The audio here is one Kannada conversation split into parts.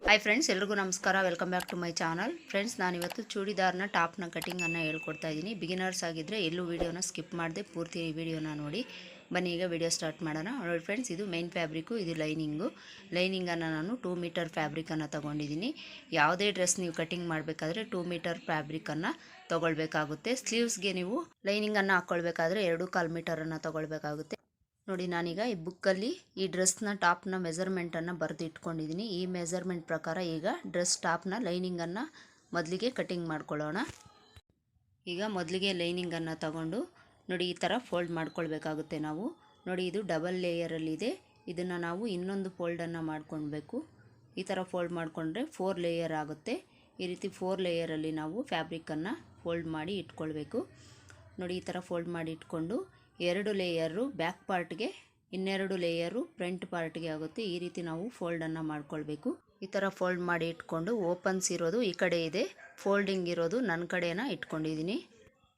ಹಾಯ್ ಫ್ರೆಂಡ್ಸ್, ಎಲ್ರಿಗೂ ನಮಸ್ಕಾರ. Welcome back to my channel. Friends, ನಾನಿವತ್ತು ಚೂಡಿದಾರ್ನ ಟಾಪ್ನ ಕಟಿಂಗನ್ನು ಹೇಳ್ಕೊಡ್ತಾ ಇದ್ದೀನಿ. ಬಿಗಿನರ್ಸ್ ಆಗಿದ್ದರೆ ಎಲ್ಲೂ ವೀಡಿಯೋನ ಸ್ಕಿಪ್ ಮಾಡದೆ ಪೂರ್ತಿ ವಿಡಿಯೋನ ನೋಡಿ. ಬನ್ನಿ ಈಗ ವಿಡಿಯೋ ಸ್ಟಾರ್ಟ್ ಮಾಡೋಣ. ನೋಡಿ ಫ್ರೆಂಡ್ಸ್, ಇದು ಮೇನ್ ಫ್ಯಾಬ್ರಿಕ್ಕು, ಇದು ಲೈನಿಂಗನ್ನು ನಾನು 2 ಮೀಟರ್ ಫ್ಯಾಬ್ರಿಕನ್ನು ತೊಗೊಂಡಿದ್ದೀನಿ. ಯಾವುದೇ ಡ್ರೆಸ್ ನೀವು ಕಟಿಂಗ್ ಮಾಡಬೇಕಾದ್ರೆ 2 ಮೀಟರ್ ಫ್ಯಾಬ್ರಿಕನ್ನು ತೊಗೊಳ್ಬೇಕಾಗುತ್ತೆ. ಸ್ಲೀವ್ಸ್ಗೆ ನೀವು ಲೈನಿಂಗನ್ನು ಹಾಕ್ಕೊಳ್ಬೇಕಾದ್ರೆ 2.25 ಮೀಟರನ್ನು ತೊಗೊಳ್ಬೇಕಾಗುತ್ತೆ. ನೋಡಿ, ನಾನೀಗ ಈ ಬುಕ್ಕಲ್ಲಿ ಈ ಡ್ರೆಸ್ನ ಟಾಪ್ನ ಮೆಜರ್ಮೆಂಟನ್ನು ಬರೆದು ಇಟ್ಕೊಂಡಿದ್ದೀನಿ. ಈ ಮೆಜರ್ಮೆಂಟ್ ಪ್ರಕಾರ ಈಗ ಡ್ರೆಸ್ ಟಾಪ್ನ ಲೈನಿಂಗನ್ನು ಮೊದಲಿಗೆ ಕಟಿಂಗ್ ಮಾಡ್ಕೊಳ್ಳೋಣ. ಈಗ ಮೊದಲಿಗೆ ಲೈನಿಂಗನ್ನು ತಗೊಂಡು ನೋಡಿ ಈ ಥರ ಫೋಲ್ಡ್ ಮಾಡ್ಕೊಳ್ಬೇಕಾಗುತ್ತೆ ನಾವು. ನೋಡಿ, ಇದು ಡಬಲ್ ಲೇಯರಲ್ಲಿದೆ. ಇದನ್ನು ನಾವು ಇನ್ನೊಂದು ಫೋಲ್ಡನ್ನು ಮಾಡ್ಕೊಳ್ಬೇಕು. ಈ ಥರ ಫೋಲ್ಡ್ ಮಾಡಿಕೊಂಡ್ರೆ 4 ಲೇಯರ್ ಆಗುತ್ತೆ. ಈ ರೀತಿ 4 ಲೇಯರಲ್ಲಿ ನಾವು ಫ್ಯಾಬ್ರಿಕನ್ನು ಫೋಲ್ಡ್ ಮಾಡಿ ಇಟ್ಕೊಳ್ಬೇಕು. ನೋಡಿ, ಈ ಥರ ಫೋಲ್ಡ್ ಮಾಡಿ ಇಟ್ಕೊಂಡು 2 ಲೇಯರು ಬ್ಯಾಕ್ ಪಾರ್ಟ್ಗೆ, 2 ಲೇಯರು ಫ್ರಂಟ್ ಪಾರ್ಟ್ಗೆ ಆಗುತ್ತೆ. ಈ ರೀತಿ ನಾವು ಫೋಲ್ಡನ್ನು ಮಾಡ್ಕೊಳ್ಬೇಕು. ಈ ಥರ ಫೋಲ್ಡ್ ಮಾಡಿ ಇಟ್ಕೊಂಡು ಓಪನ್ಸ್ ಇರೋದು ಈ ಕಡೆ ಇದೆ, ಫೋಲ್ಡಿಂಗ್ ಇರೋದು ನನ್ನ ಕಡೆನ ಇಟ್ಕೊಂಡಿದ್ದೀನಿ.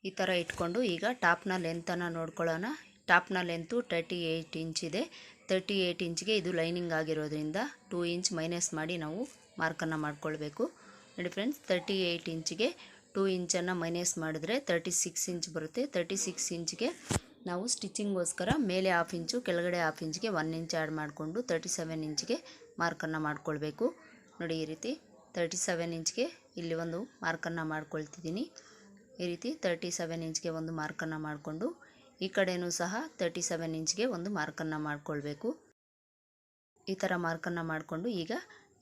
ಈ ಥರ ಇಟ್ಕೊಂಡು ಈಗ ಟಾಪ್ನ ಲೆಂತನ್ನು ನೋಡ್ಕೊಳ್ಳೋಣ. ಟಾಪ್ನ ಲೆಂತು 38 ಇಂಚ್ ಇದೆ. 38 ಇಂಚ್ಗೆ ಇದು ಲೈನಿಂಗ್ ಆಗಿರೋದ್ರಿಂದ 2 ಇಂಚ್ ಮೈನಸ್ ಮಾಡಿ ನಾವು ಮಾರ್ಕನ್ನು ಮಾಡ್ಕೊಳ್ಬೇಕು. ನೋಡಿ ಫ್ರೆಂಡ್ಸ್, 38 ಇಂಚ್ಗೆ 2 ಇಂಚನ್ನು ಮೈನಸ್ ಮಾಡಿದ್ರೆ 36 ಇಂಚ್ ಬರುತ್ತೆ. 36 ಇಂಚ್ಗೆ ನಾವು ಸ್ಟಿಚಿಂಗ್ಗೋಸ್ಕರ ಮೇಲೆ 1/2 ಇಂಚು, ಕೆಳಗಡೆ 1/2 ಇಂಚ್ಗೆ 1 ಇಂಚ್ ಆ್ಯಡ್ ಮಾಡಿಕೊಂಡು 37 ಇಂಚ್ಗೆ ಮಾರ್ಕನ್ನು ಮಾಡ್ಕೊಳ್ಬೇಕು. ನೋಡಿ, ಈ ರೀತಿ 37 ಇಂಚ್ಗೆ ಇಲ್ಲಿ ಒಂದು ಮಾರ್ಕನ್ನು ಮಾಡ್ಕೊಳ್ತಿದ್ದೀನಿ. ಈ ರೀತಿ 37 ಇಂಚ್ಗೆ ಒಂದು ಮಾರ್ಕನ್ನು ಮಾಡಿಕೊಂಡು ಈ ಕಡೆಯೂ ಸಹ 37 ಇಂಚ್ಗೆ ಒಂದು ಮಾರ್ಕನ್ನು ಮಾಡ್ಕೊಳ್ಬೇಕು. ಈ ಥರ ಮಾರ್ಕನ್ನು ಮಾಡಿಕೊಂಡು ಈಗ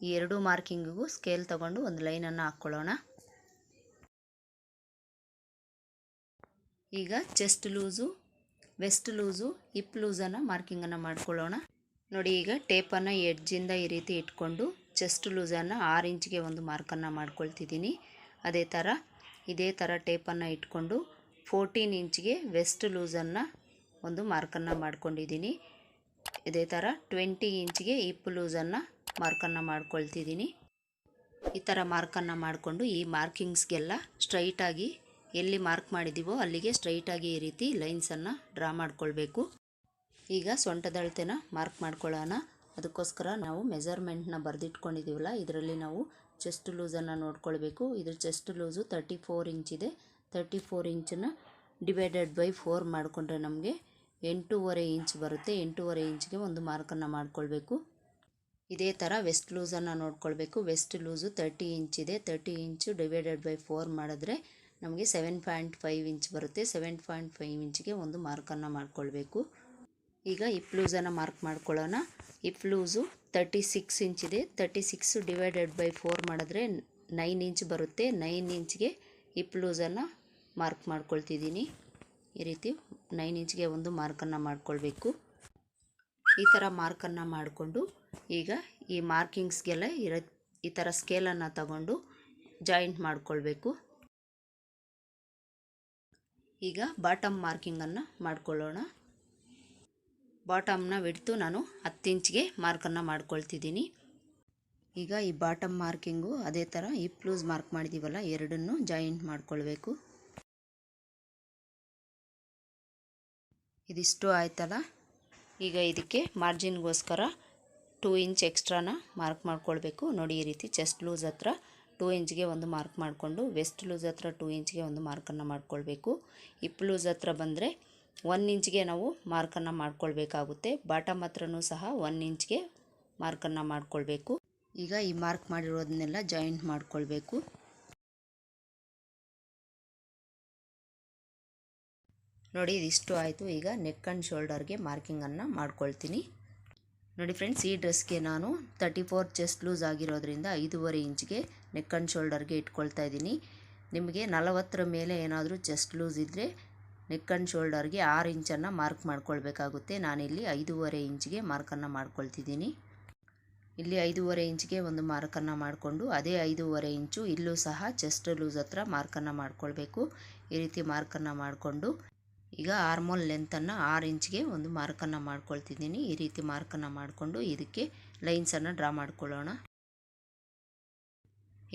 ಈ 2 ಮಾರ್ಕಿಂಗಿಗೂ ಸ್ಕೇಲ್ ತಗೊಂಡು ಒಂದು ಲೈನನ್ನು ಹಾಕ್ಕೊಳ್ಳೋಣ. ಈಗ chest loose, waist loose, hip ಲೂಸನ್ನು ಮಾರ್ಕಿಂಗನ್ನು ಮಾಡ್ಕೊಳ್ಳೋಣ. ನೋಡಿ, ಈಗ ಟೇಪನ್ನು ಎಡ್ಜಿಂದ ಈ ರೀತಿ ಇಟ್ಕೊಂಡು ಚೆಸ್ಟ್ ಲೂಸನ್ನು 6 ಇಂಚ್ಗೆ ಒಂದು ಮಾರ್ಕನ್ನು ಮಾಡ್ಕೊಳ್ತಿದ್ದೀನಿ. ಇದೇ ಥರ ಟೇಪನ್ನು ಇಟ್ಕೊಂಡು 14 ಇಂಚ್ಗೆ ವೆಸ್ಟ್ ಲೂಸನ್ನು ಒಂದು ಮಾರ್ಕನ್ನು ಮಾಡ್ಕೊಂಡಿದ್ದೀನಿ. ಇದೇ ಥರ 20 ಇಂಚ್ಗೆ ಹಿಪ್ ಲೂಸನ್ನು ಮಾರ್ಕನ್ನು ಮಾಡ್ಕೊಳ್ತಿದ್ದೀನಿ. ಈ ಥರ ಮಾರ್ಕನ್ನು ಮಾಡಿಕೊಂಡು ಈ ಮಾರ್ಕಿಂಗ್ಸ್ಗೆಲ್ಲ ಸ್ಟ್ರೈಟಾಗಿ ಎಲ್ಲಿ ಮಾರ್ಕ್ ಮಾಡಿದ್ದೀವೋ ಅಲ್ಲಿಗೆ ಸ್ಟ್ರೈಟಾಗಿ ಈ ರೀತಿ ಲೈನ್ಸನ್ನು ಡ್ರಾ ಮಾಡ್ಕೊಳ್ಬೇಕು. ಈಗ ಸೊಂಟದ ಅಳತೆನ ಮಾರ್ಕ್ ಮಾಡ್ಕೊಳ್ಳೋಣ. ಅದಕ್ಕೋಸ್ಕರ ನಾವು ಮೆಜರ್ಮೆಂಟ್ನ ಬರೆದಿಟ್ಕೊಂಡಿದ್ದೀವಲ್ಲ, ಇದರಲ್ಲಿ ನಾವು ಚೆಸ್ಟ್ ಲೂಸನ್ನು ನೋಡ್ಕೊಳ್ಬೇಕು. ಇದ್ರ ಚೆಸ್ಟ್ ಲೂಸು 34 ಇಂಚ್ ಇದೆ. 34 ಇಂಚನ್ನು ಡಿವೈಡೆಡ್ ಬೈ 4 ಮಾಡಿಕೊಂಡ್ರೆ ನಮಗೆ 8.5 ಇಂಚ್ ಬರುತ್ತೆ. 8.5 ಇಂಚ್ಗೆ ಒಂದು ಮಾರ್ಕನ್ನು ಮಾಡ್ಕೊಳ್ಬೇಕು. ಇದೇ ಥರ ವೆಸ್ಟ್ ಲೂಸನ್ನು ನೋಡ್ಕೊಳ್ಬೇಕು. ವೆಸ್ಟ್ ಲೂಸು 30 ಇಂಚ್ ಇದೆ. 30 ಇಂಚು ಡಿವೈಡೆಡ್ ಬೈ 4 ಮಾಡಿದ್ರೆ ನಮಗೆ 7.5 ಇಂಚ್ ಬರುತ್ತೆ. 7.5 ಇಂಚ್ಗೆ ಒಂದು ಮಾರ್ಕನ್ನು ಮಾಡ್ಕೊಳ್ಬೇಕು. ಈಗ ಹಿಪ್ ಲೂಸನ್ನು ಮಾರ್ಕ್ ಮಾಡ್ಕೊಳ್ಳೋಣ. ಹಿಪ್ ಲೂಸು 36 ಇಂಚ್ ಇದೆ. 36 ಡಿವೈಡೆಡ್ ಬೈ 4 ಮಾಡಿದ್ರೆ 9 ಇಂಚ್ ಬರುತ್ತೆ. 9 ಇಂಚ್ಗೆ ಹಿಪ್ ಲೂಸನ್ನು ಮಾರ್ಕ್ ಮಾಡ್ಕೊಳ್ತಿದ್ದೀನಿ. ಈ ರೀತಿ 9 ಇಂಚ್ಗೆ ಒಂದು ಮಾರ್ಕನ್ನು ಮಾಡ್ಕೊಳ್ಬೇಕು. ಈ ಥರ ಮಾರ್ಕನ್ನು ಮಾಡಿಕೊಂಡು ಈಗ ಈ ಮಾರ್ಕಿಂಗ್ಸ್ಗೆಲ್ಲ ಈ ಥರ ಸ್ಕೇಲನ್ನು ತಗೊಂಡು ಜಾಯಿಂಟ್ ಮಾಡ್ಕೊಳ್ಬೇಕು. ಈಗ ಬಾಟಮ್ ಮಾರ್ಕಿಂಗನ್ನು ಮಾಡ್ಕೊಳ್ಳೋಣ. ಬಾಟಮ್ನ ವಿಡ್ತು ನಾನು 10 ಇಂಚ್ಗೆ ಮಾರ್ಕನ್ನು ಮಾಡ್ಕೊಳ್ತಿದ್ದೀನಿ. ಈಗ ಈ ಬಾಟಮ್ ಮಾರ್ಕಿಂಗು ಅದೇ ಥರ ಹಿಪ್ ಲೂಸ್ ಮಾರ್ಕ್ ಮಾಡಿದ್ದೀವಲ್ಲ, ಎರಡನ್ನೂ ಜಾಯಿಂಟ್ ಮಾಡ್ಕೊಳ್ಬೇಕು. ಇದಿಷ್ಟು ಆಯ್ತಲ್ಲ. ಈಗ ಇದಕ್ಕೆ ಮಾರ್ಜಿನ್ಗೋಸ್ಕರ 2 ಇಂಚ್ ಎಕ್ಸ್ಟ್ರಾನ ಮಾರ್ಕ್ ಮಾಡ್ಕೊಳ್ಬೇಕು. ನೋಡಿ, ಈ ರೀತಿ ಚೆಸ್ಟ್ ಲೂಸ್ ಹತ್ರ 2 ಇಂಚ್ಗೆ ಒಂದು ಮಾರ್ಕ್ ಮಾಡಿಕೊಂಡು ವೆಸ್ಟ್ ಲೂಸ್ ಹತ್ರ 2 ಇಂಚ್ಗೆ ಒಂದು ಮಾರ್ಕನ್ನು ಮಾಡ್ಕೊಳ್ಬೇಕು. ಹಿಪ್ ಲೂಸ್ ಹತ್ರ ಬಂದರೆ 1 ಇಂಚ್ಗೆ ನಾವು ಮಾರ್ಕನ್ನು ಮಾಡ್ಕೊಳ್ಬೇಕಾಗುತ್ತೆ. ಬಾಟಮ್ ಹತ್ರನೂ ಸಹ 1 ಇಂಚ್ಗೆ ಮಾರ್ಕನ್ನು ಮಾಡ್ಕೊಳ್ಬೇಕು. ಈಗ ಈ ಮಾರ್ಕ್ ಮಾಡಿರೋದನ್ನೆಲ್ಲ ಜಾಯಿಂಟ್ ಮಾಡ್ಕೊಳ್ಬೇಕು. ನೋಡಿ, ಇದಿಷ್ಟು ಆಯಿತು. ಈಗ ನೆಕ್ ಆ್ಯಂಡ್ ಶೋಲ್ಡರ್ಗೆ ಮಾರ್ಕಿಂಗನ್ನು ಮಾಡ್ಕೊಳ್ತೀನಿ. ನೋಡಿ ಫ್ರೆಂಡ್ಸ್, ಈ ಡ್ರೆಸ್ಗೆ ನಾನು 34 ಚೆಸ್ಟ್ ಲೂಸ್ ಆಗಿರೋದ್ರಿಂದ 5.5 ಇಂಚ್ಗೆ ನೆಕ್ ಆ್ಯಂಡ್ ಶೋಲ್ಡರ್ಗೆ ಇಟ್ಕೊಳ್ತಾ ಇದ್ದೀನಿ. ನಿಮಗೆ 40 ಮೇಲೆ ಏನಾದರೂ ಚೆಸ್ಟ್ ಲೂಸ್ ಇದ್ದರೆ ನೆಕ್ ಆ್ಯಂಡ್ ಶೋಲ್ಡರ್ಗೆ 6 ಇಂಚನ್ನು ಮಾರ್ಕ್ ಮಾಡ್ಕೊಳ್ಬೇಕಾಗುತ್ತೆ. ನಾನಿಲ್ಲಿ 5.5 ಇಂಚ್ಗೆ ಮಾರ್ಕನ್ನು ಮಾಡ್ಕೊಳ್ತಿದ್ದೀನಿ. ಇಲ್ಲಿ 5.5 ಇಂಚ್ಗೆ ಒಂದು ಮಾರ್ಕನ್ನು ಮಾಡಿಕೊಂಡು ಅದೇ 5.5 ಇಂಚು ಇಲ್ಲೂ ಸಹ ಚೆಸ್ಟ್ ಲೂಸ್ ಹತ್ರ ಮಾರ್ಕನ್ನು ಮಾಡ್ಕೊಳ್ಬೇಕು. ಈ ರೀತಿ ಮಾರ್ಕನ್ನು ಮಾಡಿಕೊಂಡು ಈಗ ಆರ್ಮೋಲ್ ಲೆಂತನ್ನು 6 ಇಂಚ್ಗೆ ಒಂದು ಮಾರ್ಕನ್ನು ಮಾಡ್ಕೊಳ್ತಿದ್ದೀನಿ. ಈ ರೀತಿ ಮಾರ್ಕನ್ನು ಮಾಡಿಕೊಂಡು ಇದಕ್ಕೆ ಲೈನ್ಸನ್ನು ಡ್ರಾ ಮಾಡ್ಕೊಳ್ಳೋಣ.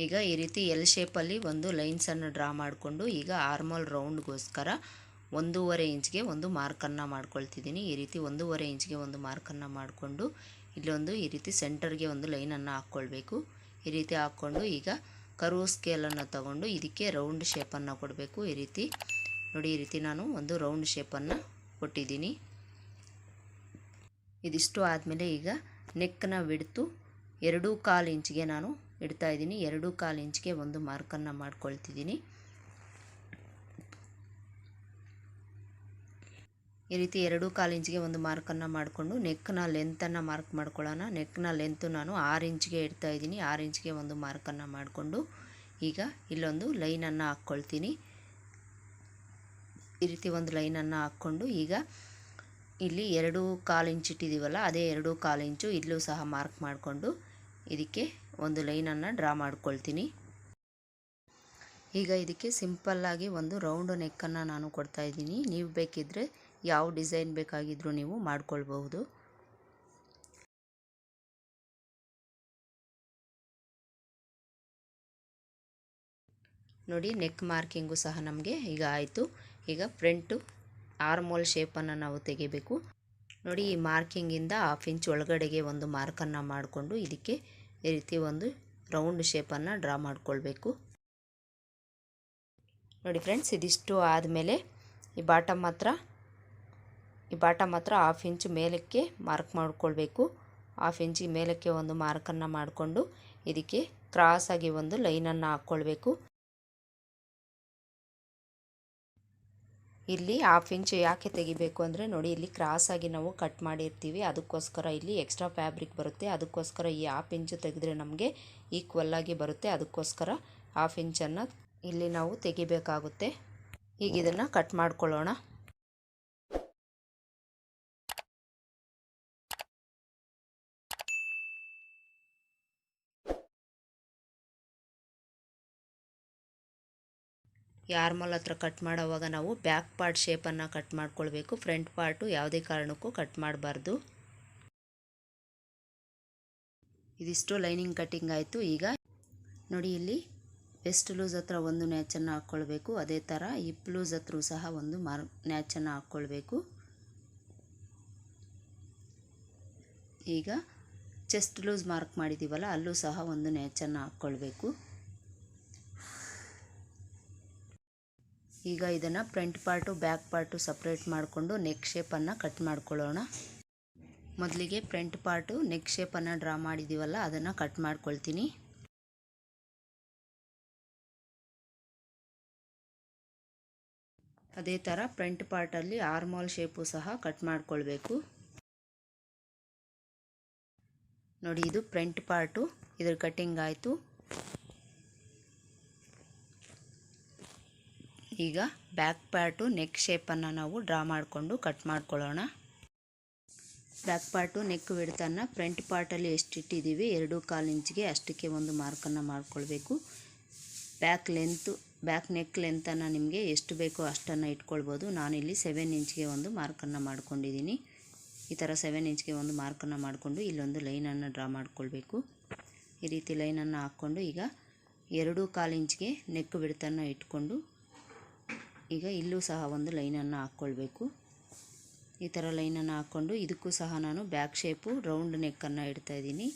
ಈಗ ಈ ರೀತಿ ಎಲ್ ಶೇಪಲ್ಲಿ ಒಂದು ಲೈನ್ಸನ್ನು ಡ್ರಾ ಮಾಡಿಕೊಂಡು ಈಗ ಆರ್ಮೋಲ್ ರೌಂಡ್ಗೋಸ್ಕರ 1.5 ಇಂಚ್ಗೆ ಒಂದು ಮಾರ್ಕನ್ನು ಮಾಡ್ಕೊಳ್ತಿದ್ದೀನಿ. ಈ ರೀತಿ 1.5 ಇಂಚ್ಗೆ ಒಂದು ಮಾರ್ಕನ್ನು ಮಾಡಿಕೊಂಡು ಇಲ್ಲೊಂದು ಈ ರೀತಿ ಸೆಂಟರ್ಗೆ ಒಂದು ಲೈನನ್ನು ಹಾಕ್ಕೊಳ್ಬೇಕು. ಈ ರೀತಿ ಹಾಕ್ಕೊಂಡು ಈಗ ಕರ್ವ್ ಸ್ಕೇಲನ್ನು ತಗೊಂಡು ಇದಕ್ಕೆ ರೌಂಡ್ ಶೇಪನ್ನು ಕೊಡಬೇಕು. ಈ ರೀತಿ ನೋಡಿ, ಈ ರೀತಿ ನಾನು ಒಂದು ರೌಂಡ್ ಶೇಪನ್ನು ಕೊಟ್ಟಿದ್ದೀನಿ. ಇದಿಷ್ಟು ಆದಮೇಲೆ ಈಗ ನೆಕ್ನ ವಿಡ್ತು 2.25 ಇಂಚಿಗೆ ನಾನು ಇಡ್ತಾ ಇದ್ದೀನಿ. 2.25 ಇಂಚಿಗೆ ಒಂದು ಮಾರ್ಕನ್ನು ಮಾಡ್ಕೊಳ್ತಿದ್ದೀನಿ. ಈ ರೀತಿ 2.25 ಇಂಚಿಗೆ ಒಂದು ಮಾರ್ಕನ್ನು ಮಾಡಿಕೊಂಡು ನೆಕ್ನ ಲೆಂತನ್ನು ಮಾರ್ಕ್ ಮಾಡ್ಕೊಳ್ಳೋಣ. ನೆಕ್ನ ಲೆಂತು ನಾನು 6 ಇಂಚಿಗೆ ಇಡ್ತಾ ಇದ್ದೀನಿ. 6 ಇಂಚಿಗೆ ಒಂದು ಮಾರ್ಕನ್ನು ಮಾಡಿಕೊಂಡು ಈಗ ಇಲ್ಲೊಂದು ಲೈನನ್ನು ಹಾಕ್ಕೊಳ್ತೀನಿ. ಈ ರೀತಿ ಒಂದು ಲೈನನ್ನು ಹಾಕ್ಕೊಂಡು ಈಗ ಇಲ್ಲಿ 2.25 ಇಂಚ್ ಇಟ್ಟಿದ್ದೀವಲ್ಲ, ಅದೇ 2.25 ಇಂಚು ಇಲ್ಲೂ ಸಹ ಮಾರ್ಕ್ ಮಾಡಿಕೊಂಡು ಇದಕ್ಕೆ ಒಂದು ಲೈನನ್ನು ಡ್ರಾ ಮಾಡ್ಕೊಳ್ತೀನಿ. ಈಗ ಇದಕ್ಕೆ ಸಿಂಪಲ್ಲಾಗಿ ಒಂದು ರೌಂಡ್ ನೆಕ್ಕನ್ನು ನಾನು ಕೊಡ್ತಾ ಇದ್ದೀನಿ. ನೀವು ಬೇಕಿದ್ದರೆ ಯಾವ ಡಿಸೈನ್ ಬೇಕಾಗಿದ್ದರೂ ನೀವು ಮಾಡ್ಕೊಳ್ಬಹುದು. ನೋಡಿ, ನೆಕ್ ಮಾರ್ಕಿಂಗು ಸಹ ನಮಗೆ ಈಗ ಆಯಿತು. ಈಗ ಫ್ರಂಟು ಆರ್ಮೋಲ್ ಶೇಪನ್ನು ನಾವು ತೆಗಿಬೇಕು. ನೋಡಿ, ಈ ಮಾರ್ಕಿಂಗಿಂದ 1/2 ಇಂಚ್ ಒಳಗಡೆಗೆ ಒಂದು ಮಾರ್ಕನ್ನು ಮಾಡಿಕೊಂಡು ಇದಕ್ಕೆ ಈ ರೀತಿ ಒಂದು ರೌಂಡ್ ಶೇಪನ್ನು ಡ್ರಾ ಮಾಡಿಕೊಳ್ಬೇಕು. ನೋಡಿ ಫ್ರೆಂಡ್ಸ್, ಇದಿಷ್ಟು ಆದಮೇಲೆ ಈ ಬಾಟಮ್ ಹತ್ರ 1/2 ಇಂಚ್ ಮೇಲಕ್ಕೆ ಮಾರ್ಕ್ ಮಾಡಿಕೊಳ್ಬೇಕು. 1/2 ಇಂಚ್ ಮೇಲಕ್ಕೆ ಒಂದು ಮಾರ್ಕನ್ನು ಮಾಡಿಕೊಂಡು ಇದಕ್ಕೆ ಕ್ರಾಸಾಗಿ ಒಂದು ಲೈನನ್ನು ಹಾಕ್ಕೊಳ್ಬೇಕು. ಇಲ್ಲಿ 1/2 ಇಂಚ್ ಯಾಕೆ ತೆಗಿಬೇಕು ಅಂದರೆ ನೋಡಿ, ಇಲ್ಲಿ ಕ್ರಾಸಾಗಿ ನಾವು ಕಟ್ ಮಾಡಿರ್ತೀವಿ, ಅದಕ್ಕೋಸ್ಕರ ಇಲ್ಲಿ ಎಕ್ಸ್ಟ್ರಾ ಫ್ಯಾಬ್ರಿಕ್ ಬರುತ್ತೆ. ಅದಕ್ಕೋಸ್ಕರ ಈ 1/2 ಇಂಚು ತೆಗೆದ್ರೆ ನಮಗೆ ಈಕ್ವಲ್ಲಾಗಿ ಬರುತ್ತೆ. ಅದಕ್ಕೋಸ್ಕರ 1/2 ಇಂಚನ್ನು ಇಲ್ಲಿ ನಾವು ತೆಗಿಬೇಕಾಗುತ್ತೆ. ಈಗ ಇದನ್ನು ಕಟ್ ಮಾಡ್ಕೊಳ್ಳೋಣ. ಈ ಆರ್ಮಲ್ ಹತ್ರ ಕಟ್ ಮಾಡೋವಾಗ ನಾವು ಬ್ಯಾಕ್ ಪಾರ್ಟ್ ಶೇಪನ್ನು ಕಟ್ ಮಾಡ್ಕೊಳ್ಬೇಕು. ಫ್ರಂಟ್ ಪಾರ್ಟು ಯಾವುದೇ ಕಾರಣಕ್ಕೂ ಕಟ್ ಮಾಡಬಾರ್ದು. ಇದಿಷ್ಟು ಲೈನಿಂಗ್ ಕಟ್ಟಿಂಗ್ ಆಯಿತು. ಈಗ ನೋಡಿ, ಇಲ್ಲಿ ವೆಸ್ಟ್ ಲೂಸ್ ಹತ್ರ ಒಂದು ನ್ಯಾಚನ್ನು ಹಾಕ್ಕೊಳ್ಬೇಕು. ಅದೇ ಥರ ಹಿಪ್ ಲೂಸ್ ಹತ್ರ ಸಹ ಒಂದು ನ್ಯಾಚನ್ನು ಹಾಕ್ಕೊಳ್ಬೇಕು. ಈಗ ಚೆಸ್ಟ್ ಲೂಸ್ ಮಾರ್ಕ್ ಮಾಡಿದ್ದೀವಲ್ಲ, ಅಲ್ಲೂ ಸಹ ಒಂದು ನ್ಯಾಚನ್ನು ಹಾಕ್ಕೊಳ್ಬೇಕು. ಈಗ ಇದನ್ನು front part back part separate ಮಾಡಿಕೊಂಡು ನೆಕ್ ಶೇಪನ್ನು ಕಟ್ ಮಾಡ್ಕೊಳ್ಳೋಣ. ಮೊದಲಿಗೆ ಫ್ರಂಟ್ ಪಾರ್ಟು ನೆಕ್ ಶೇಪನ್ನು ಡ್ರಾ ಮಾಡಿದ್ದೀವಲ್ಲ, ಅದನ್ನು ಕಟ್ ಮಾಡ್ಕೊಳ್ತೀನಿ. ಅದೇ ಥರ ಫ್ರಂಟ್ ಪಾರ್ಟಲ್ಲಿ ಆರ್ಮೋಲ್ ಶೇಪು ಸಹ ಕಟ್ ಮಾಡ್ಕೊಳ್ಬೇಕು. ನೋಡಿ, ಇದು ಫ್ರಂಟ್ ಪಾರ್ಟು, ಇದ್ರ ಕಟ್ಟಿಂಗ್ ಆಯಿತು. ಈಗ ಬ್ಯಾಕ್ ಪಾರ್ಟು ನೆಕ್ ಶೇಪನ್ನು ನಾವು ಡ್ರಾ ಮಾಡಿಕೊಂಡು ಕಟ್ ಮಾಡ್ಕೊಳ್ಳೋಣ. ಬ್ಯಾಕ್ ಪಾರ್ಟು ನೆಕ್ ವಿಡ್ತನ್ನು ಫ್ರಂಟ್ ಪಾರ್ಟಲ್ಲಿ ಎಷ್ಟು ಇಟ್ಟಿದ್ದೀವಿ 2.25 ಇಂಚಿಗೆ ಅಷ್ಟಕ್ಕೆ ಒಂದು ಮಾರ್ಕನ್ನು ಮಾಡ್ಕೊಳ್ಬೇಕು. ಬ್ಯಾಕ್ ನೆಕ್ ಲೆಂತನ್ನು ನಿಮಗೆ ಎಷ್ಟು ಬೇಕೋ ಅಷ್ಟನ್ನು ಇಟ್ಕೊಳ್ಬೋದು. ನಾನಿಲ್ಲಿ 7 ಇಂಚ್ಗೆ ಒಂದು ಮಾರ್ಕನ್ನು ಮಾಡ್ಕೊಂಡಿದ್ದೀನಿ. ಈ ಥರ 7 ಇಂಚ್ಗೆ ಒಂದು ಮಾರ್ಕನ್ನು ಮಾಡಿಕೊಂಡು ಇಲ್ಲೊಂದು ಲೈನನ್ನು ಡ್ರಾ ಮಾಡ್ಕೊಳ್ಬೇಕು. ಈ ರೀತಿ ಲೈನನ್ನು ಹಾಕ್ಕೊಂಡು ಈಗ 2.25 ಇಂಚ್ಗೆ ನೆಕ್ ವಿಡ್ತನ್ನು ಇಟ್ಕೊಂಡು ಈಗ ಇಲ್ಲೂ ಸಹ ಒಂದು ಲೈನನ್ನು ಹಾಕ್ಕೊಳ್ಬೇಕು. ಈ ಥರ ಲೈನನ್ನು ಹಾಕ್ಕೊಂಡು ಇದಕ್ಕೂ ಸಹ ನಾನು ಬ್ಯಾಕ್ ಶೇಪು ರೌಂಡ್ ನೆಕ್ಕನ್ನು ಇಡ್ತಾ ಇದ್ದೀನಿ.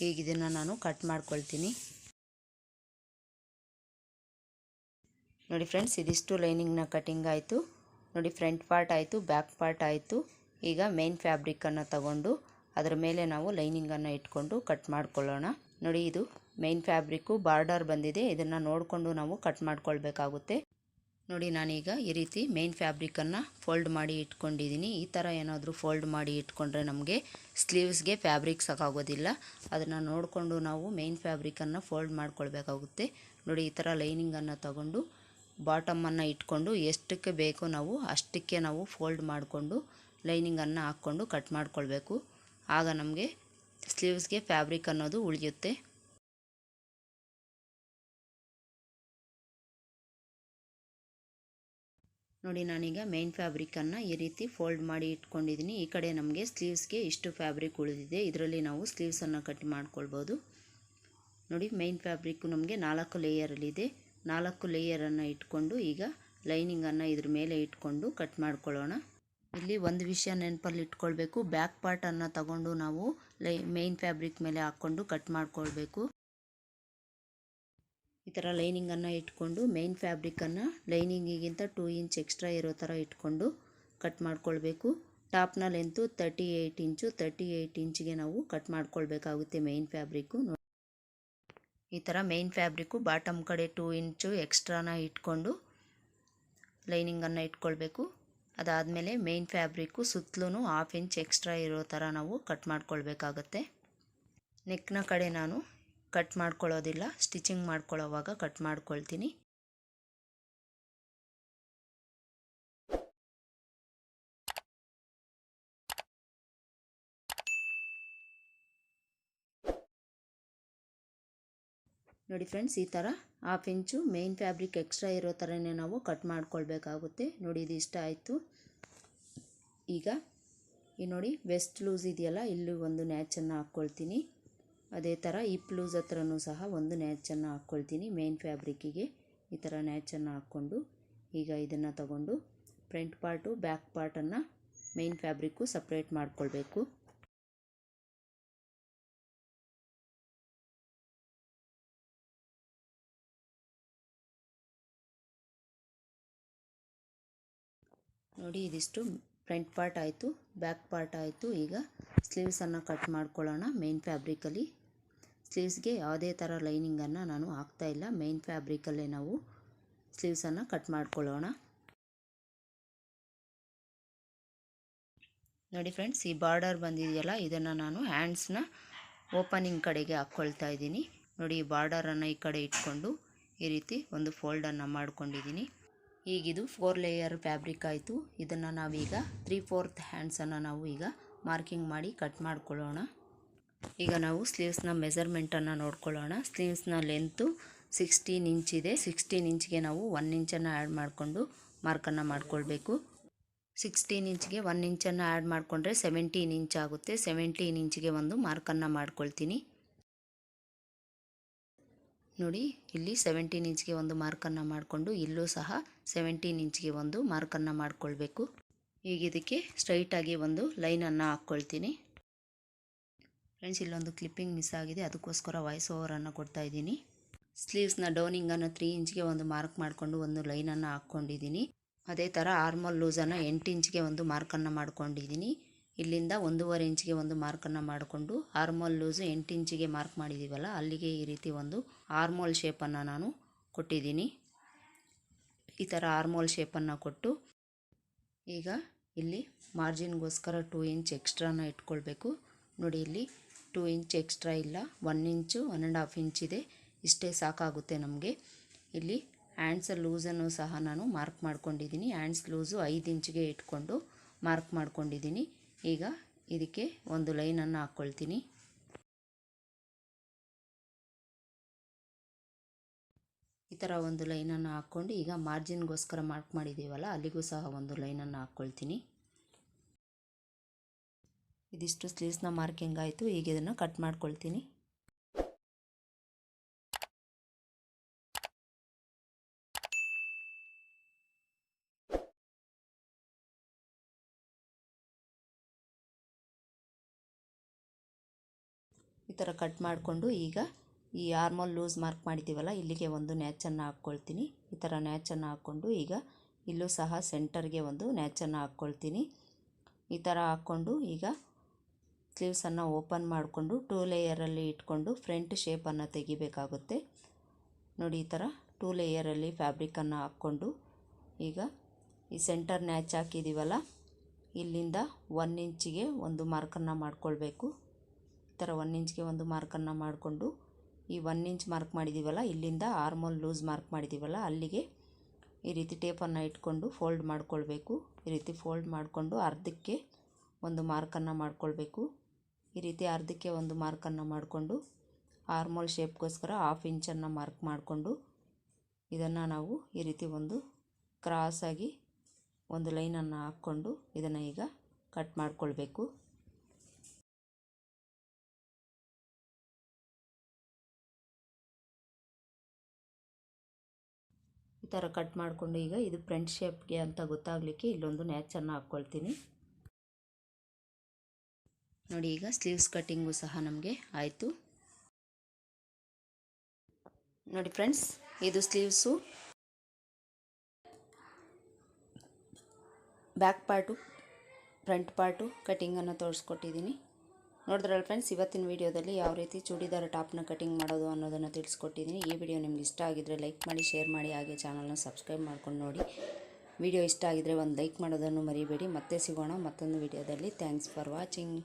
ಈಗ ಇದನ್ನು ನಾನು ಕಟ್ ಮಾಡ್ಕೊಳ್ತೀನಿ. ನೋಡಿ ಫ್ರೆಂಡ್ಸ್, ಇದಿಷ್ಟು ಲೈನಿಂಗ್ನ ಕಟಿಂಗ್ ಆಯಿತು. ನೋಡಿ, ಫ್ರಂಟ್ ಪಾರ್ಟ್ ಆಯಿತು, ಬ್ಯಾಕ್ ಪಾರ್ಟ್ ಆಯಿತು. ಈಗ ಮೇನ್ ಫ್ಯಾಬ್ರಿಕನ್ನು ತಗೊಂಡು ಅದರ ಮೇಲೆ ನಾವು ಲೈನಿಂಗನ್ನು ಇಟ್ಕೊಂಡು ಕಟ್ ಮಾಡ್ಕೊಳ್ಳೋಣ. ನೋಡಿ, ಇದು ಮೇನ್ ಫ್ಯಾಬ್ರಿಕ್ಕು ಬಾರ್ಡರ್ ಬಂದಿದೆ. ಇದನ್ನು ನೋಡಿಕೊಂಡು ನಾವು ಕಟ್ ಮಾಡ್ಕೊಳ್ಬೇಕಾಗುತ್ತೆ. ನೋಡಿ, ನಾನೀಗ ಈ ರೀತಿ ಮೇನ್ ಫ್ಯಾಬ್ರಿಕನ್ನು ಫೋಲ್ಡ್ ಮಾಡಿ ಇಟ್ಕೊಂಡಿದ್ದೀನಿ. ಈ ಥರ ಏನಾದರೂ ಫೋಲ್ಡ್ ಮಾಡಿ ಇಟ್ಕೊಂಡ್ರೆ ನಮಗೆ ಸ್ಲೀವ್ಸ್ಗೆ ಫ್ಯಾಬ್ರಿಕ್ ಸಾಕಾಗೋದಿಲ್ಲ. ಅದನ್ನು ನೋಡಿಕೊಂಡು ನಾವು ಮೇನ್ ಫ್ಯಾಬ್ರಿಕನ್ನು ಫೋಲ್ಡ್ ಮಾಡ್ಕೊಳ್ಬೇಕಾಗುತ್ತೆ. ನೋಡಿ, ಈ ಥರ ಲೈನಿಂಗನ್ನು ತಗೊಂಡು ಬಾಟಮನ್ನು ಇಟ್ಕೊಂಡು ಎಷ್ಟಕ್ಕೆ ಬೇಕೋ ನಾವು ಅಷ್ಟಕ್ಕೆ ನಾವು ಫೋಲ್ಡ್ ಮಾಡಿಕೊಂಡು ಲೈನಿಂಗನ್ನು ಹಾಕ್ಕೊಂಡು ಕಟ್ ಮಾಡ್ಕೊಳ್ಬೇಕು. ಆಗ ನಮಗೆ ಸ್ಲೀವ್ಸ್ಗೆ ಫ್ಯಾಬ್ರಿಕ್ ಅನ್ನೋದು ಉಳಿಯುತ್ತೆ. ನೋಡಿ, ನಾನೀಗ ಮೇನ್ ಫ್ಯಾಬ್ರಿಕನ್ನು ಈ ರೀತಿ ಫೋಲ್ಡ್ ಮಾಡಿ ಇಟ್ಕೊಂಡಿದ್ದೀನಿ. ಈ ಕಡೆ ನಮಗೆ ಸ್ಲೀವ್ಸ್ಗೆ ಇಷ್ಟು ಫ್ಯಾಬ್ರಿಕ್ ಉಳಿದಿದೆ. ಇದರಲ್ಲಿ ನಾವು ಸ್ಲೀವ್ಸನ್ನು ಕಟ್ ಮಾಡ್ಕೊಳ್ಬೋದು. ನೋಡಿ, ಮೇನ್ ಫ್ಯಾಬ್ರಿಕ್ಕು ನಮಗೆ 4 ಲೇಯರಲ್ಲಿದೆ. 4 ಲೇಯರನ್ನು ಇಟ್ಕೊಂಡು ಈಗ ಲೈನಿಂಗನ್ನು ಇದ್ರ ಮೇಲೆ ಇಟ್ಕೊಂಡು ಕಟ್ ಮಾಡ್ಕೊಳ್ಳೋಣ. ಇಲ್ಲಿ ಒಂದು ವಿಷಯ ನೆನಪಲ್ಲಿ ಇಟ್ಕೊಳ್ಬೇಕು, ಬ್ಯಾಕ್ ಪಾರ್ಟನ್ನು ತಗೊಂಡು ನಾವು ಮೇನ್ ಫ್ಯಾಬ್ರಿಕ್ ಮೇಲೆ ಹಾಕ್ಕೊಂಡು ಕಟ್ ಮಾಡ್ಕೊಳ್ಬೇಕು. ಈ ಥರ ಲೈನಿಂಗನ್ನು ಇಟ್ಕೊಂಡು ಮೇನ್ ಫ್ಯಾಬ್ರಿಕನ್ನು ಲೈನಿಂಗಿಗಿಂತ 2 ಇಂಚ್ ಎಕ್ಸ್ಟ್ರಾ ಇರೋ ಥರ ಇಟ್ಕೊಂಡು ಕಟ್ ಮಾಡ್ಕೊಳ್ಬೇಕು. ಟಾಪ್ನ ಲೆಂತು 38 ಇಂಚು, 38 ಇಂಚಿಗೆ ನಾವು ಕಟ್ ಮಾಡ್ಕೊಳ್ಬೇಕಾಗುತ್ತೆ ಮೇನ್ ಫ್ಯಾಬ್ರಿಕ್ಕು. ಈ ಥರ ಮೇನ್ ಫ್ಯಾಬ್ರಿಕ್ಕು ಬಾಟಮ್ ಕಡೆ 2 ಇಂಚು ಎಕ್ಸ್ಟ್ರಾನ ಇಟ್ಕೊಂಡು ಲೈನಿಂಗನ್ನು ಇಟ್ಕೊಳ್ಬೇಕು. ಅದಾದಮೇಲೆ ಮೇನ್ ಫ್ಯಾಬ್ರಿಕ್ಕು ಸುತ್ತಲೂ 1/2 ಇಂಚ್ ಎಕ್ಸ್ಟ್ರಾ ಇರೋ ಥರ ನಾವು ಕಟ್ ಮಾಡ್ಕೊಳ್ಬೇಕಾಗತ್ತೆ. ನೆಕ್ನ ಕಡೆ ನಾನು ಕಟ್ ಮಾಡ್ಕೊಳ್ಳೋದಿಲ್ಲ, ಸ್ಟಿಚಿಂಗ್ ಮಾಡ್ಕೊಳ್ಳೋವಾಗ ಕಟ್ ಮಾಡ್ಕೊಳ್ತೀನಿ. ನೋಡಿ ಫ್ರೆಂಡ್ಸ್, ಈ ಥರ 1/2 ಇಂಚು ಮೇನ್ ಫ್ಯಾಬ್ರಿಕ್ ಎಕ್ಸ್ಟ್ರಾ ಇರೋ ಥರನೇ ನಾವು ಕಟ್ ಮಾಡ್ಕೊಳ್ಬೇಕಾಗುತ್ತೆ. ನೋಡಿ ಇದು ಇಷ್ಟ ಆಯಿತು. ಈಗ ನೋಡಿ ವೆಸ್ಟ್ ಲೂಸ್ ಇದೆಯಲ್ಲ, ಇಲ್ಲಿ ಒಂದು ನ್ಯಾಚನ್ನು ಹಾಕ್ಕೊಳ್ತೀನಿ. ಅದೇ ಥರ ಹಿಪ್ ಲೂಸ್ ಹತ್ರನೂ ಸಹ ಒಂದು ನ್ಯಾಚನ್ನು ಹಾಕ್ಕೊಳ್ತೀನಿ. ಮೇನ್ ಫ್ಯಾಬ್ರಿಕ್ಕಿಗೆ ಈ ಥರ ನ್ಯಾಚನ್ನು ಹಾಕ್ಕೊಂಡು ಈಗ ಇದನ್ನು ತಗೊಂಡು ಫ್ರಂಟ್ ಪಾರ್ಟು ಬ್ಯಾಕ್ ಪಾರ್ಟನ್ನು ಮೇನ್ ಫ್ಯಾಬ್ರಿಕ್ಕು ಸಪ್ರೇಟ್ ಮಾಡ್ಕೊಳ್ಬೇಕು. ನೋಡಿ ಇದಿಷ್ಟು ಫ್ರಂಟ್ ಪಾರ್ಟ್ ಆಯಿತು, ಬ್ಯಾಕ್ ಪಾರ್ಟ್ ಆಯಿತು. ಈಗ ಸ್ಲೀವ್ಸನ್ನು ಕಟ್ ಮಾಡ್ಕೊಳ್ಳೋಣ. ಮೇನ್ ಫ್ಯಾಬ್ರಿಕಲ್ಲಿ ಸ್ಲೀವ್ಸ್ಗೆ ಯಾವುದೇ ಥರ ಲೈನಿಂಗನ್ನು ನಾನು ಹಾಕ್ತಾಯಿಲ್ಲ, ಮೇನ್ ಫ್ಯಾಬ್ರಿಕಲ್ಲೇ ನಾವು ಸ್ಲೀವ್ಸನ್ನು ಕಟ್ ಮಾಡ್ಕೊಳ್ಳೋಣ. ನೋಡಿ ಫ್ರೆಂಡ್ಸ್, ಈ ಬಾರ್ಡರ್ ಬಂದಿದೆಯಲ್ಲ, ಇದನ್ನು ನಾನು ಹ್ಯಾಂಡ್ಸ್ನ ಓಪನಿಂಗ್ ಕಡೆಗೆ ಹಾಕ್ಕೊಳ್ತಾ ಇದ್ದೀನಿ. ನೋಡಿ ಈ ಬಾರ್ಡರನ್ನು ಈ ಕಡೆ ಇಟ್ಕೊಂಡು ಈ ರೀತಿ ಒಂದು ಫೋಲ್ಡನ್ನು ಮಾಡ್ಕೊಂಡಿದ್ದೀನಿ. ಈಗಿದು 4 ಲೇಯರ್ ಫ್ಯಾಬ್ರಿಕ್ ಆಯಿತು. ಇದನ್ನು ನಾವೀಗ 3/4 ಹ್ಯಾಂಡ್ಸನ್ನು ನಾವು ಈಗ ಮಾರ್ಕಿಂಗ್ ಮಾಡಿ ಕಟ್ ಮಾಡ್ಕೊಳ್ಳೋಣ. ಈಗ ನಾವು ಸ್ಲೀವ್ಸ್ನ ಮೆಜರ್ಮೆಂಟನ್ನು ನೋಡ್ಕೊಳ್ಳೋಣ. ಸ್ಲೀವ್ಸ್ನ ಲೆಂತು 16 ಇಂಚಿದೆ. 16 ಇಂಚ್ಗೆ ನಾವು 1 ಇಂಚನ್ನು ಆ್ಯಡ್ ಮಾಡಿಕೊಂಡು ಮಾರ್ಕನ್ನು ಮಾಡ್ಕೊಳ್ಬೇಕು. 16 ಇಂಚ್ಗೆ 1 ಇಂಚನ್ನು ಆ್ಯಡ್ ಮಾಡಿಕೊಂಡ್ರೆ 17 ಇಂಚ್ ಆಗುತ್ತೆ. 17 ಇಂಚ್ಗೆ ಒಂದು ಮಾರ್ಕನ್ನು ಮಾಡ್ಕೊಳ್ತೀನಿ. ನೋಡಿ ಇಲ್ಲಿ 17 ಇಂಚ್ಗೆ ಒಂದು ಮಾರ್ಕನ್ನು ಮಾಡಿಕೊಂಡು ಇಲ್ಲೂ ಸಹ 17 ಇಂಚ್ಗೆ ಒಂದು ಮಾರ್ಕನ್ನು ಮಾಡಿಕೊಳ್ಬೇಕು. ಈಗ ಇದಕ್ಕೆ ಸ್ಟ್ರೈಟಾಗಿ ಒಂದು ಲೈನನ್ನು ಹಾಕ್ಕೊಳ್ತೀನಿ. ಫ್ರೆಂಡ್ಸ್, ಇಲ್ಲೊಂದು ಕ್ಲಿಪ್ಪಿಂಗ್ ಮಿಸ್ ಆಗಿದೆ, ಅದಕ್ಕೋಸ್ಕರ ವಾಯ್ಸ್ ಓವರನ್ನು ಕೊಡ್ತಾ ಇದ್ದೀನಿ. ಸ್ಲೀವ್ಸ್ನ ಡೌನಿಂಗನ್ನು 3 ಇಂಚ್ಗೆ ಒಂದು ಮಾರ್ಕ್ ಮಾಡಿಕೊಂಡು ಒಂದು ಲೈನನ್ನು ಹಾಕ್ಕೊಂಡಿದ್ದೀನಿ. ಅದೇ ಥರ ಆರ್ಮೋಲ್ ಲೂಸನ್ನು 8 ಇಂಚ್ಗೆ ಒಂದು ಮಾರ್ಕನ್ನು ಮಾಡ್ಕೊಂಡಿದ್ದೀನಿ. ಇಲ್ಲಿಂದ 1.5 ಇಂಚ್ಗೆ ಒಂದು ಮಾರ್ಕನ್ನು ಮಾಡಿಕೊಂಡು ಆರ್ಮೋಲ್ ಲೂಸು 8 ಇಂಚಿಗೆ ಮಾರ್ಕ್ ಮಾಡಿದ್ದೀವಲ್ಲ, ಅಲ್ಲಿಗೆ ಈ ರೀತಿ ಒಂದು ಆರ್ಮೋಲ್ ಶೇಪನ್ನು ನಾನು ಕೊಟ್ಟಿದ್ದೀನಿ. ಈ ಥರ ಆರ್ಮೋಲ್ ಶೇಪನ್ನು ಕೊಟ್ಟು ಈಗ ಇಲ್ಲಿ ಮಾರ್ಜಿನ್ಗೋಸ್ಕರ 2 ಇಂಚ್ ಎಕ್ಸ್ಟ್ರಾನ ಇಟ್ಕೊಳ್ಬೇಕು. ನೋಡಿ ಇಲ್ಲಿ 2 ಇಂಚ್ ಎಕ್ಸ್ಟ್ರಾ ಇಲ್ಲ, 1 ಇಂಚು 1.5 ಇಂಚ್ ಇದೆ. ಇಷ್ಟೇ ಸಾಕಾಗುತ್ತೆ ನಮಗೆ. ಇಲ್ಲಿ ಹ್ಯಾಂಡ್ಸ್ ಲೂಸನ್ನು ಸಹ ನಾನು ಮಾರ್ಕ್ ಮಾಡ್ಕೊಂಡಿದ್ದೀನಿ. ಹ್ಯಾಂಡ್ಸ್ ಲೂಸು 5 ಇಂಚಿಗೆ ಇಟ್ಕೊಂಡು ಮಾರ್ಕ್ ಮಾಡ್ಕೊಂಡಿದ್ದೀನಿ. ಈಗ ಇದಕ್ಕೆ ಒಂದು ಲೈನನ್ನು ಹಾಕ್ಕೊಳ್ತೀನಿ. ಈ ಥರ ಒಂದು ಲೈನನ್ನು ಹಾಕ್ಕೊಂಡು ಈಗ ಮಾರ್ಜಿನ್ಗೋಸ್ಕರ ಮಾರ್ಕ್ ಮಾಡಿದ್ದೀವಲ್ಲ, ಅಲ್ಲಿಗೂ ಸಹ ಒಂದು ಲೈನನ್ನು ಹಾಕ್ಕೊಳ್ತೀನಿ. ಇದಿಷ್ಟು ಸ್ಲೀವ್ಸ್ನ ಮಾರ್ಕಿಂಗ್ ಆಯಿತು. ಈಗ ಇದನ್ನು ಕಟ್ ಮಾಡ್ಕೊಳ್ತೀನಿ. ಈ ಥರ ಕಟ್ ಮಾಡಿಕೊಂಡು ಈಗ ಈ ಆರ್ಮೋಲ್ ಲೂಸ್ ಮಾರ್ಕ್ ಮಾಡಿದ್ದೀವಲ್ಲ, ಇಲ್ಲಿಗೆ ಒಂದು ನ್ಯಾಚನ್ನು ಹಾಕ್ಕೊಳ್ತೀನಿ. ಈ ಥರ ನ್ಯಾಚನ್ನು ಹಾಕ್ಕೊಂಡು ಈಗ ಇಲ್ಲೂ ಸಹ ಸೆಂಟರ್ಗೆ ಒಂದು ನ್ಯಾಚನ್ನು ಹಾಕ್ಕೊಳ್ತೀನಿ. ಈ ಥರ ಹಾಕ್ಕೊಂಡು ಈಗ ಸ್ಲೀವ್ಸನ್ನು ಓಪನ್ ಮಾಡಿಕೊಂಡು 2 ಲೇಯರಲ್ಲಿ ಇಟ್ಕೊಂಡು ಫ್ರಂಟ್ ಶೇಪನ್ನು ತೆಗಿಬೇಕಾಗುತ್ತೆ. ನೋಡಿ ಈ ಥರ 2 ಲೇಯರಲ್ಲಿ ಫ್ಯಾಬ್ರಿಕನ್ನು ಹಾಕ್ಕೊಂಡು ಈಗ ಈ ಸೆಂಟರ್ ನ್ಯಾಚ್ ಹಾಕಿದ್ದೀವಲ್ಲ, ಇಲ್ಲಿಂದ 1 ಇಂಚಿಗೆ ಒಂದು ಮಾರ್ಕನ್ನು ಮಾಡ್ಕೊಳ್ಬೇಕು. ಈ ಥರ 1 ಇಂಚ್ಗೆ ಒಂದು ಮಾರ್ಕನ್ನು ಮಾಡಿಕೊಂಡು ಈ 1 ಇಂಚ್ ಮಾರ್ಕ್ ಮಾಡಿದ್ದೀವಲ್ಲ, ಇಲ್ಲಿಂದ ಆರ್ಮೋಲ್ ಲೂಸ್ ಮಾರ್ಕ್ ಮಾಡಿದ್ದೀವಲ್ಲ, ಅಲ್ಲಿಗೆ ಈ ರೀತಿ ಟೇಪನ್ನು ಇಟ್ಕೊಂಡು ಫೋಲ್ಡ್ ಮಾಡ್ಕೊಳ್ಬೇಕು. ಈ ರೀತಿ ಫೋಲ್ಡ್ ಮಾಡಿಕೊಂಡು ಅರ್ಧಕ್ಕೆ ಒಂದು ಮಾರ್ಕನ್ನು ಮಾಡ್ಕೊಳ್ಬೇಕು. ಈ ರೀತಿ ಅರ್ಧಕ್ಕೆ ಒಂದು ಮಾರ್ಕನ್ನು ಮಾಡಿಕೊಂಡು ಆರ್ಮೋಲ್ ಶೇಪ್ಗೋಸ್ಕರ 1/2 ಇಂಚನ್ನು ಮಾರ್ಕ್ ಮಾಡಿಕೊಂಡು ಇದನ್ನು ನಾವು ಈ ರೀತಿ ಒಂದು ಕ್ರಾಸಾಗಿ ಒಂದು ಲೈನನ್ನು ಹಾಕ್ಕೊಂಡು ಇದನ್ನು ಈಗ ಕಟ್ ಮಾಡ್ಕೊಳ್ಬೇಕು. ಈ ಈ ಥರ ಕಟ್ ಮಾಡಿಕೊಂಡು ಈಗ ಇದು ಫ್ರಂಟ್ ಶೇಪ್ಗೆ ಅಂತ ಗೊತ್ತಾಗಲಿಕ್ಕೆ ಇಲ್ಲೊಂದು ನ್ಯಾಚನ್ನು ಹಾಕ್ಕೊಳ್ತೀನಿ ನೋಡಿ. ಈಗ ಸ್ಲೀವ್ಸ್ ಕಟ್ಟಿಂಗು ಸಹ ನಮಗೆ ಆಯಿತು ನೋಡಿ ಫ್ರೆಂಡ್ಸ್. ಇದು sleeves back part front part ಕಟಿಂಗನ್ನು ತೋರಿಸ್ಕೊಟ್ಟಿದ್ದೀನಿ. ನೋಡಿದ್ರಲ್ಲ ಫ್ರೆಂಡ್ಸ್, ಇವತ್ತಿನ ವೀಡಿಯೋದಲ್ಲಿ ಯಾವ ರೀತಿ ಚೂಡಿದಾರ ಟಾಪ್ನ ಕಟಿಂಗ್ ಮಾಡೋದು ಅನ್ನೋದನ್ನು ತಿಳಿಸ್ಕೊಟ್ಟಿದ್ದೀನಿ. ಈ ವಿಡಿಯೋ ನಿಮ್ಗೆ ಇಷ್ಟ ಆಗಿದ್ದರೆ ಲೈಕ್ ಮಾಡಿ, ಶೇರ್ ಮಾಡಿ, ಹಾಗೆ ಚಾನಲ್ನ ಸಬ್ಸ್ಕ್ರೈಬ್ ಮಾಡ್ಕೊಂಡು ನೋಡಿ. ವಿಡಿಯೋ ಇಷ್ಟ ಆಗಿದ್ದರೆ ಒಂದು ಲೈಕ್ ಮಾಡೋದನ್ನು ಮರಿಬೇಡಿ. ಮತ್ತೆ ಸಿಗೋಣ ಮತ್ತೊಂದು ವಿಡಿಯೋದಲ್ಲಿ. Thanks for watching.